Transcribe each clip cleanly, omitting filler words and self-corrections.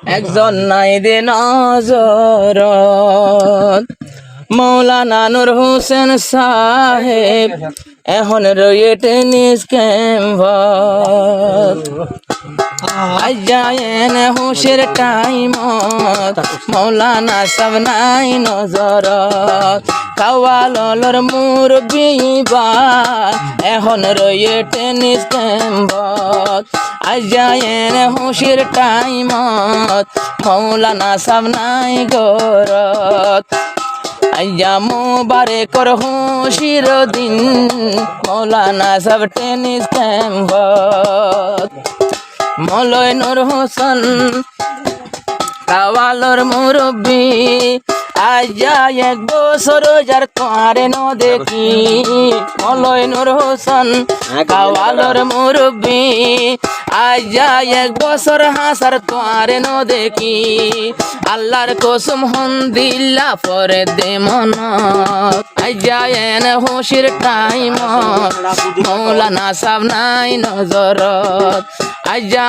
একজন নাই দে নজরত মৌলানা নূর হোসেন সাহেব এখন রয়ে টেনিস ক্যাম্পাস আজায়েন হুশের টাইমত মৌলানা সব নাই নজরত কাওয়ালর মুরব্বি বা এখন রয়ে টেনিস ক্যাম্পত আজায়েন হুশের টাইমত মৌলানা সব নাই গরত আইয়া মুবারকর হুশির দিন মৌলানা সব টেনিস ক্যাম্পত মৌলাই নূর হোসেন কাওয়ালর মুরব্বি আজা এক বছর যার তোয়ারে ন দেখি মৌলাই নূর হোসেন কাওয়ালর মুরব্বি আজা এক বছর হাসার তোয়ারে ন দেখি আল্লাহর কসম হন দিল্লা পরে দে মন আজা এন হুশির টাইম মৌলানা সাব নাই নজরত আজা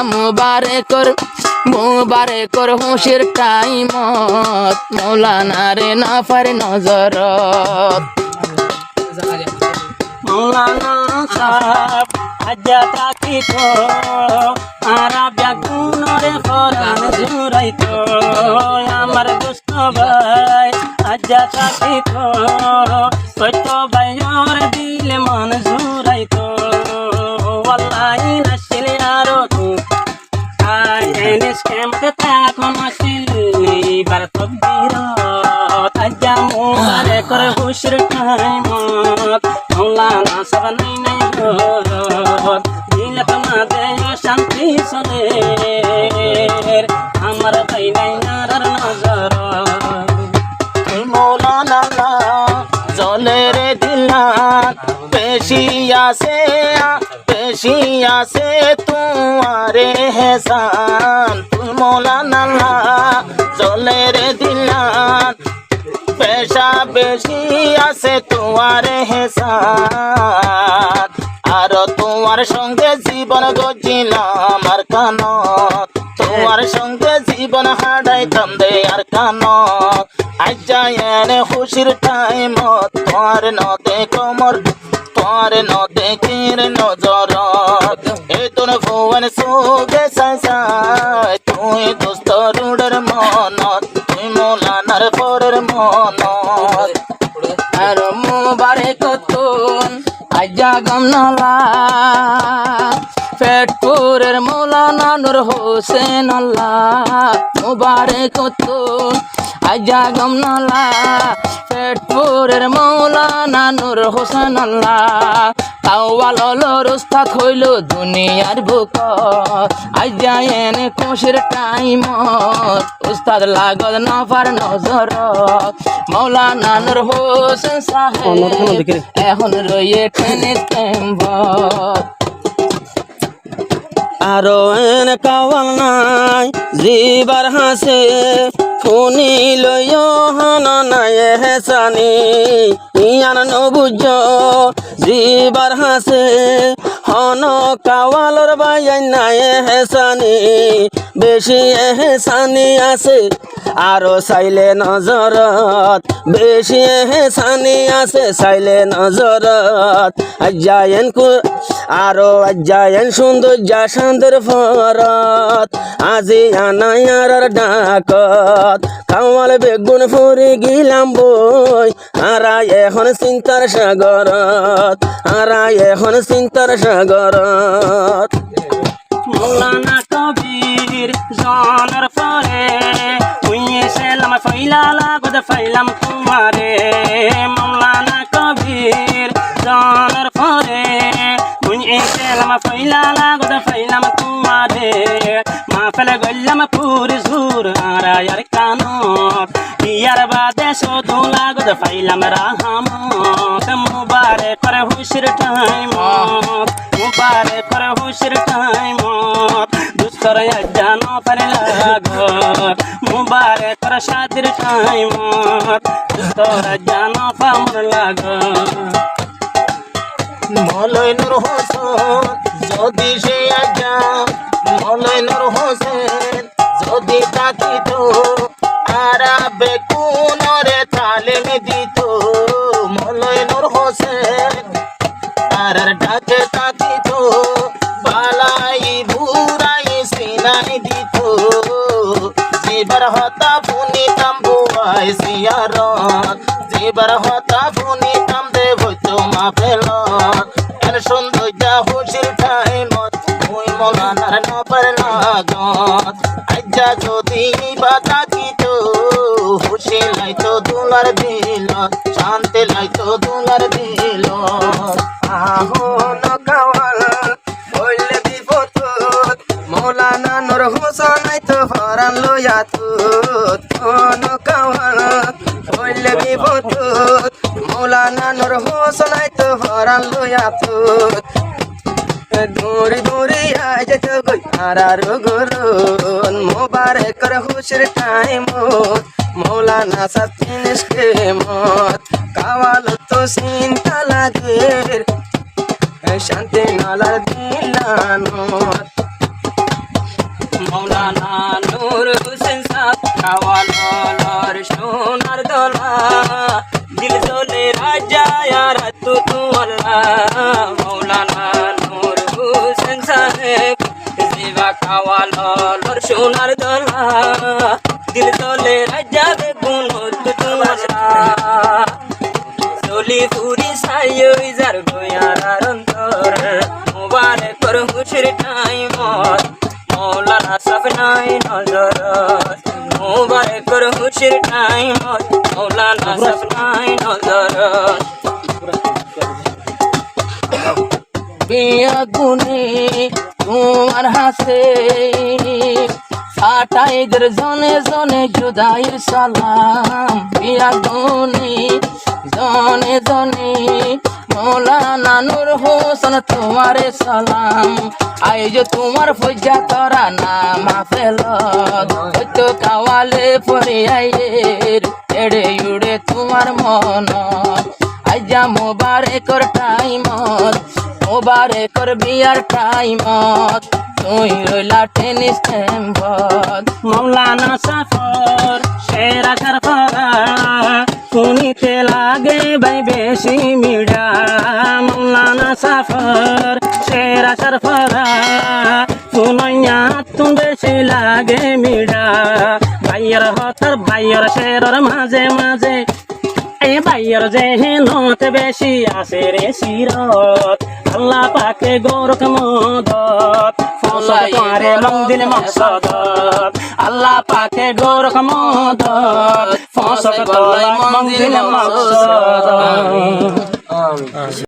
মুবারকর হুশির টাইমত মৌলানা রে না পারে নজরত মৌলানা সাব আজ্জা থাকিত আরা ব্যাগুনরে ফরান জুরাইত আমার দুষ্ট ভাই আজ্জা থাকিত সত্য ভাইয়র দিলে মন জুরাইত ওয়াল্লাহি নাসিলে আরো এনিস ক্যাম্পে থাকুন বার তকবীরত আজ্জা মুবারকর হুশির টাইমত মৌলানা সব নাই নাই গরত দিলে তোমাদে শান্তি সনে আমার ভাই নাই নারার নজর মৌলানা জলে রে দিলাত পেশি আছে তোমারে হেসান তুই মৌলানা জলে রে দিলাত পেশা বেশি আছে তোমারে হেসান আর তোমার সঙ্গে জীবন গজিলাম আর কানত তোমার সঙ্গে জীবন হারাইতাম দে আর কানত আজ্জা এনে খুশির টাইমত তোমার নদে কমর তোমার নদে কির নজরত এ তোর ভুবন সুগে সাই তুই দোস্ত রুডের মনত তুই মৌলানার পরের মনত আর মুবারক তুন আজ্জা গমনালা পেটপুরের মৌলানা নূর হোসেন আল্লাহ মুবারক তুন আজ্জা গমনালা পেটপুরের মৌলানা নূর হোসেন আল্লাহ কাওয়ালর উস্তাদ হইল দুনিয়ার বুক আজ্জা এনে খুশির টাইমত উস্তাদ লাগত না পার নজর মৌলানা নূর হোসেন সাহেব এখন রয়ে টেনিস ক্যাম্পত আরো এন কাওয়াল নাই জিবার হাসে ফুনি লয় হানা নাই হেসানি ইয়ান নবুজ জিবার হাসে হন কাওয়ালর বাইয়াই নাই হেসানি বেশি হেসানি আছে আরো চাইলে নজরত বেশি হেসানি আছে চাইলে নজরত আজ্জায়েন আরো আজ্জায়েন সৌন্দর্য শান্তের ফরত আজি আনায়ার ডাকত কাওয়াল বেগুন ফুরি গিলাম বই হারাই এখন চিন্তার সাগরত হারাই এখন চিন্তার সাগরত মৌলানা কবির জনের পরে হুইয়ে সেলাম ফাইলা লাগদ ফাইলাম তোমারে মৌলানা কবির জনের পরে হুইয়ে সেলাম ফাইলা লাগদ ফাইলাম তোমারে মাফেলে গল্লাম পুরি সুর আরায়ার কানত ইয়ার বাদে শুধু লাগদ ফাইলাম রাহমত মুবারক করে হুশির টাইমত মুবারক করে হুশির টাইমত দুস্তর জানো পারে লাগত মুবারক করে শাদির টাইমত দুস্তর জানো পামর লাগত মৌলাই নূর হোসেন যদি সে আজ্জা মৌলাই নূর হোসেন যদি তাকিত আরাবে কুনরে তালিম দিত মৌলাই নূর হোসেন তারার ডাকে তাকিত বালাই বুড়াই সিনাই দিত জিবার হতা ফুনি তাম্বুয়াই সিয়ারত জিবার হতা ফুনি তাম দেব তোমা পেলত এর সৌন্দর্য হুশির টাইমত ওই মৌলানার নবার লাগত আজ্জা যদি বাতা কিত হুশি লাইতো দুলার দিল শান্তি লাইতো দুলার দিল আহন কাওয়াল হইলে বিপদ মৌলানা নূর হোসেন আইতো ফরান লইয়া তুত কোন কাওয়াল হইলে বিপদ মৌলানা নূর হোসেন আইতো ফরান লইয়া তুত দূরি দূরি আই যেত গই আরার গুরুন মুবারকর হুশির টাইম মৌলানা সতিনিস কে মত কাওয়াল তো চিন্তা লাগে শান্তি নালার দিলানো মৌলানা নূর হোসেন সাহ কাওয়ালর সোনার দোলা দিল দোলে রাজা ইয়ার তু আল্লাহ মৌলানা নূর হোসেন সাহেব জিবা কাওয়ালর সোনার দোলা দিল দোলে রাজা বেগুন তু আল্লাহ চলি ফুরি সাইয় যার গোয়ার অন্তর মুবারকর হুশির টাইমত মৌলানা সফনাই নজর মুবারকর হুশির টাইমত মৌলানা সফনাই নজর বিয়া গুনে তোমার হাসে ফাটাইদের জনে জনে জুদাইর সালাম বিয়া গুনে জনে জনে মৌলানা নূর হোসেন তোমারে সালাম আই যে তোমার ফজা তরা নাম ফেল তো কাওয়ালে পরে আইয়ের এড়ে উড়ে তোমার মন আইজা মোবারকর টাইমত মোবারকর বিয়ার টাইমত তুই রইলা টেনিস টেম্পত মৌলানা সফর সেরা সরফরা শুনিতে লাগে ভাই বেশি মিডা মৌলানা সফর সেরা সরফরা শুনাইয়া তুম বেশি লাগে মিডা ভাইয়ের হতর ভাইয়ের শেরর মাঝে মাঝে এ ভাইয়ের যে হেনত বেশি আসে রে সিরত আল্লাহ পাকে গোরখ মদত ফসল তোমারে মন্দির মকসদত আল্লাহ পাকে গোরখ মদত ফসল তোমারে মন্দির মকসদত